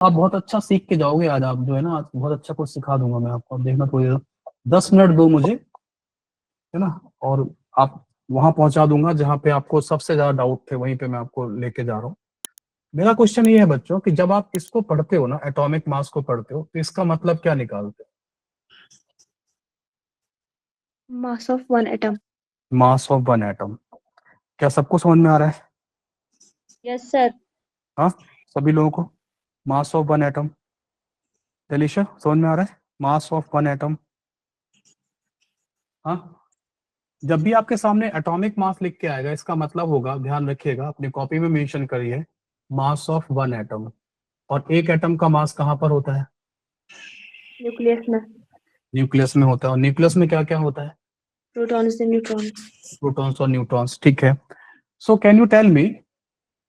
आप बहुत अच्छा सीख के जाओगे आज। आप जो है ना, आज बहुत अच्छा कुछ सिखा दूंगा मैं आपको। आप देखना थोड़ी देर, 10 मिनट दो मुझे, है ना। और आप वहां पहुंचा दूंगा जहाँ पे आपको सबसे ज्यादा डाउट थे, वहीं पे मैं आपको लेके जा रहा हूँ। मेरा क्वेश्चन ये है बच्चों कि जब आप इसको पढ़ते हो ना, एटॉमिक मास को पढ़ते हो, तो इसका मतलब क्या निकालते मास ऑफ वन एटम। हो? Mass of one atom. क्या सबको समझ में आ रहा है? Yes sir. हाँ, सभी लोगों को mass of one atom. Elisha, समझ में आ रहा है मास ऑफ वन एटम? हाँ, जब भी आपके सामने एटॉमिक मास लिख के आएगा, इसका मतलब होगा, ध्यान रखिएगा, अपनी कॉपी में मेंशन करिए, मास ऑफ वन एटम। और एक एटम का मास कहाँ पर होता है? न्यूक्लियस में। न्यूक्लियस में होता है। और न्यूक्लियस में क्या क्या होता है? प्रोटॉन से न्यूट्रॉन। प्रोटॉन्स और न्यूट्रॉन्स, ठीक है। So can you tell me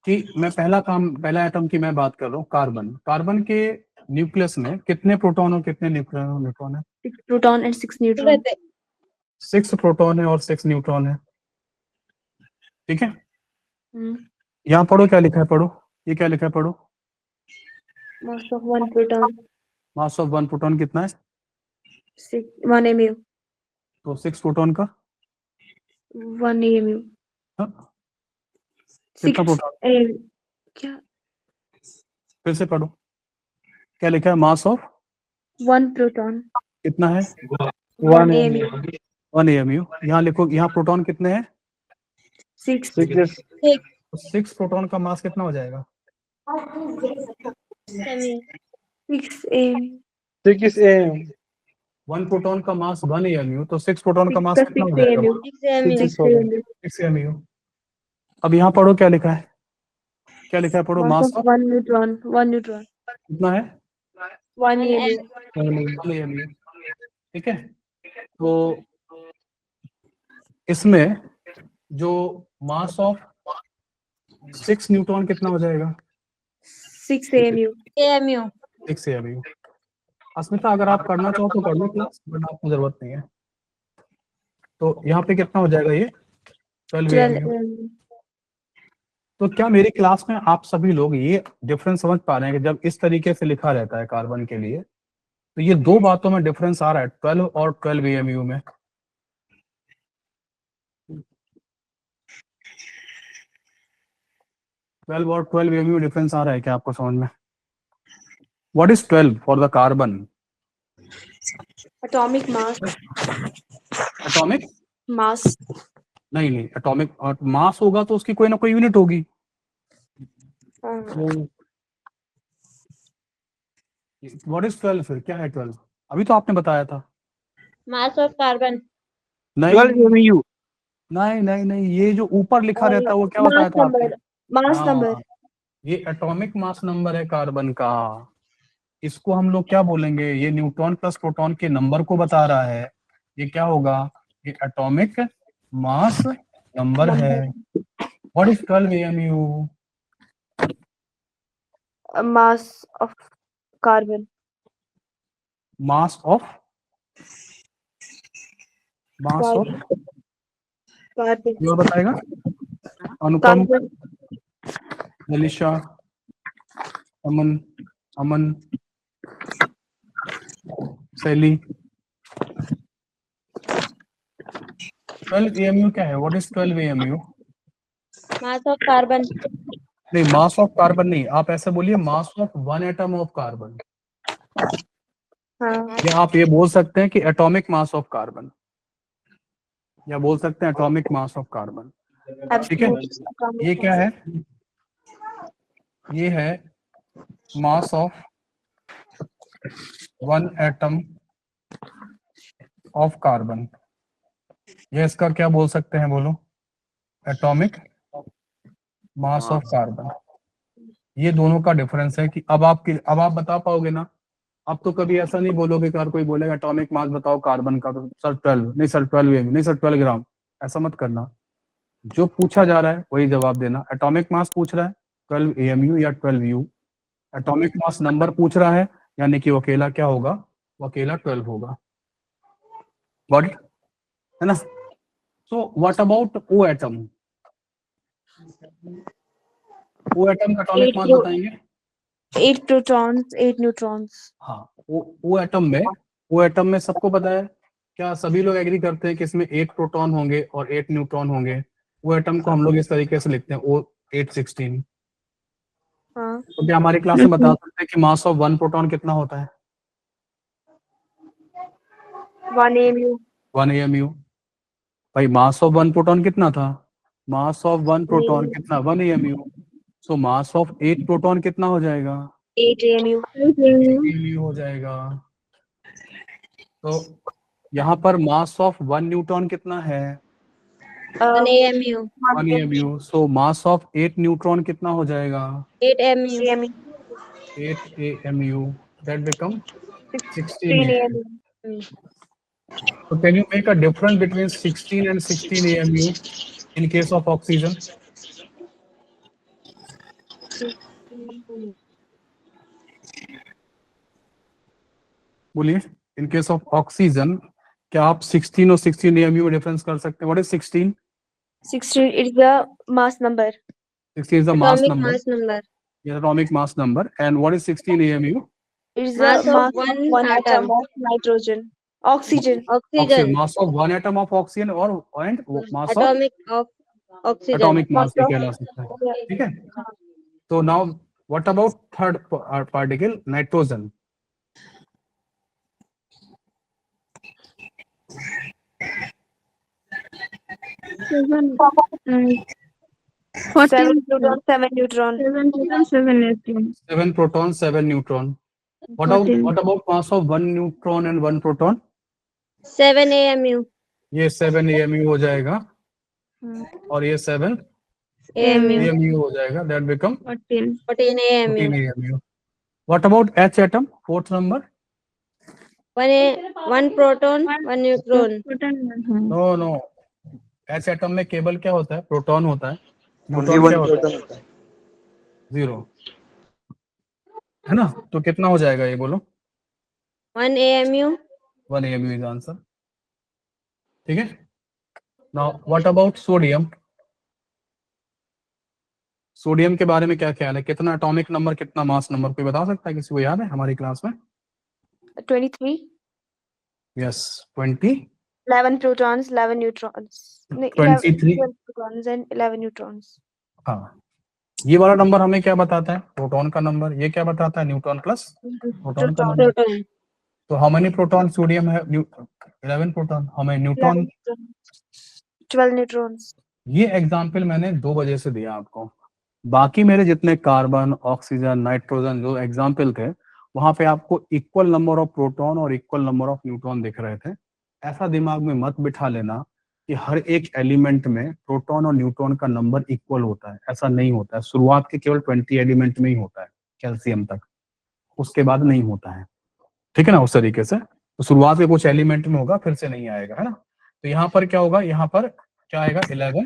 कि मैं पहला एटम की मैं बात कर रहा हूँ, कार्बन। कार्बन के न्यूक्लियस में कितने प्रोटॉन और कितने न्यूट्रॉन है? 6 प्रोटॉन एंड 6 न्यूट्रॉन। 6 प्रोटॉन है और 6 न्यूट्रॉन है, ठीक है। यहाँ पढ़ो क्या लिखा है, पढ़ो, ये क्या लिखा है, पढ़ो। मास of one proton mass of one proton कितना है? 1 mu। तो 6 प्रोटॉन का 1 mu। हाँ? कितना 6 प्रोटॉन? क्या? फिर से पढ़ो, क्या लिखा है? मास ऑफ 1 प्रोटॉन कितना है? 1 mu। 1 AMU। यहाँ लिखो, यहाँ प्रोटॉन कितने हैं? 6 6 प्रोटॉन का मास कितना हो जाएगा? 6 mu। 1 प्रोटॉन का मास 1 AMU, तो 6 प्रोटॉन का 6 मास का कितना हो 6 जाएगा? mu। 6 mu। 6 AMU। अब यहाँ पढ़ो क्या लिखा है, क्या लिखा है, पढ़ो। Mass mass of of 1 neutron. 1 neutron कितना है? 1 mu। 1 AMU, ठीक है। तो इसमें जो मास ऑफ 6 न्यूट्रॉन कितना हो जाएगा? 6 mu। 6 AMU। अस्मिता, अगर आप करना चाहो तो कर लो क्लास, बट आपको जरूरत नहीं है। तो यहाँ पे कितना हो जाएगा ये? 12 12 AMU। mu। तो क्या मेरी क्लास में आप सभी लोग ये डिफरेंस समझ पा रहे हैं कि जब इस तरीके से लिखा रहता है कार्बन के लिए, तो ये दो बातों में डिफरेंस आ रहा है, 12 और 12 AMU में। ट्वेल्व और 12 AMU डिफरेंस आ रहा है क्या आपको समझ में? What is 12 for the carbon? Atomic mass. Atomic mass. नहीं नहीं, एटॉमिक मास होगा तो उसकी कोई ना कोई यूनिट होगी। What is 12? फिर क्या है 12? अभी तो आपने बताया था। Mass of carbon. नहीं 12 AMU। नहीं नहीं नहीं, ये जो ऊपर लिखा और रहता है वो क्या मास बताया था आपने? नंबर। Mass number. हाँ, ये एटॉमिक मास नंबर है कार्बन का। इसको हम लोग क्या बोलेंगे? ये न्यूट्रॉन प्लस प्रोटॉन के नंबर को बता रहा है। ये क्या होगा? ये एटॉमिक मास नंबर है। What is 12 AMU? Mass of carbon. Mass of carbon. और बताएगा? अनुपम, कार्बन। मनीषा, अमन, अमन, शैली। 12 AMU क्या है? What is 12 AMU? Mass of carbon. नहीं, मास ऑफ कार्बन नहीं, आप ऐसे बोलिए, मास of one atom of carbon. हाँ। या आप ये बोल सकते हैं कि एटॉमिक मास ऑफ कार्बन, या बोल सकते हैं एटॉमिक मास ऑफ कार्बन, ठीक है। ये क्या है? ये है मास of one atom of carbon. ये इसका क्या बोल सकते हैं, बोलो? Atomic mass of carbon. ये दोनों का डिफरेंस है कि अब आप बता पाओगे ना? अब तो कभी ऐसा नहीं बोलोगे कि हर कोई बोलेगा एटॉमिक मास बताओ कार्बन का, तो सर 12 नहीं, सर 12 नहीं, सर 12 ग्राम। ऐसा मत करना। जो पूछा जा रहा है वही जवाब देना। एटॉमिक मास पूछ रहा है 12 AMU या 12 U। एटॉमिक मास नंबर पूछ रहा है, यानी कि वो अकेला क्या होगा? वो अकेला 12 होगा। गॉट इट, है ना? So what about O atom? O atom का एटॉमिक मास बताएंगे? 8 protons, 8 neutrons. हाँ, वो एटम में सबको पता है, क्या सभी लोग एग्री करते हैं कि इसमें 8 प्रोटॉन होंगे और 8 न्यूट्रॉन होंगे? वो एटम को हम लोग इस तरीके से लिखते हैं, O 816। हाँ, तो क्या हमारी क्लास में बता सकते हैं कि मास ऑफ 1 प्रोटॉन कितना होता है? 1 AMU. 1 AMU। भाई मास ऑफ 1 प्रोटॉन कितना था? मास ऑफ 1 प्रोटॉन कितना? 1 AMU। So mass of 8 proton कितना हो जाएगा? 8 AMU. 8 AMU हो जाएगा। तो यहाँ पर मास ऑफ 1 न्यूट्रॉन कितना है? 1 AMU. 1 AMU। So mass of 8 neutron कितना हो जाएगा? 8 AMU. 8 AMU। That become 16 16 AMU. AMU. So can you make a difference between 16 and 16 AMU in case of oxygen? बोलिए, in case of oxygen क्या आप 16 और 16 AMU में डिफरेंस कर सकते हैं? What is 16? 16 is the mass number. 16 is the mass Atomic number. mass number. Yes, atomic mass number. And what is 16 AMU? It is Mass the of mass one of one atom. atom of nitrogen. Oxygen. Oxygen. Mass of one atom of oxygen और and mass of Atomic of oxygen. atomic mass Mass of- कहला सकता है, ठीक है? तो now what about third particle, nitrogen? Seven neutron. 7 proton, 7 neutron. What about mass of 1 neutron and 1 proton? 7 AMU. ये 7 AMU हो जाएगा और ये 7 AMU. AMU हो जाएगा. That become 14 14 AMU. AMU. What about H atom, fourth number? 1 proton, 1 neutron. No. H atom में केवल क्या होता है? प्रोटॉन होता है. न्यूट्रॉन क्या होता है? 0, है ना? तो कितना हो जाएगा ये बोलो? 1 AMU. 1 AMU is answer. ठीक है. Now what about sodium? Sodium के बारे में क्या ख्याल है? कितना एटॉमिक नंबर, कितना मास नंबर, कोई बता सकता है? किसी को याद है हमारी क्लास में? 23. Yes, 20. 11 protons, 11 neutrons. No, 23. 12 protons and 11 neutrons. हाँ, ये वाला नंबर हमें क्या बताता है? प्रोटॉन का नंबर. ये क्या बताता है? न्यूट्रॉन प्लस प्रोटॉन का नंबर. Proton. तो हाउ मेनी प्रोटॉन सोडियम है? 11 प्रोटॉन. हमें न्यूट्रॉन 12 neutrons. ये एग्जाम्पल मैंने 2 वजह से दिया आपको. बाकी मेरे जितने कार्बन, ऑक्सीजन, नाइट्रोजन जो एग्जाम्पल थे, वहां पे आपको इक्वल नंबर ऑफ प्रोटॉन और इक्वल नंबर ऑफ न्यूट्रॉन दिख रहे थे. ऐसा दिमाग में मत बिठा लेना कि हर एक एलिमेंट में प्रोटॉन और न्यूट्रॉन का नंबर इक्वल होता है. ऐसा नहीं होता है. शुरुआत के केवल 20 एलिमेंट में ही होता है, कैल्शियम तक. उसके बाद नहीं होता है, ठीक है ना? उस तरीके से तो शुरुआत के कुछ एलिमेंट में होगा, फिर से नहीं आएगा, है ना? तो यहाँ पर क्या होगा? यहाँ पर क्या आएगा? 11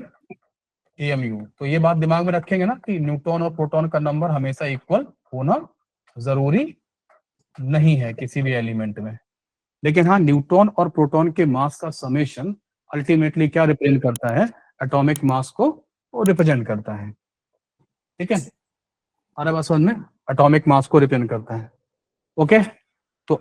AMU. तो ये बात दिमाग में रखेंगे ना कि न्यूट्रॉन और प्रोटॉन का नंबर हमेशा इक्वल होना जरूरी नहीं है किसी भी एलिमेंट में. लेकिन हाँ, न्यूट्रॉन और प्रोटॉन के मास का समेशन अल्टीमेटली क्या रिप्रेजेंट करता है? एटॉमिक मास को रिप्रेजेंट करता है, ठीक है? अरे बस में एटॉमिक मास को रिप्रेजेंट करता है. ओके.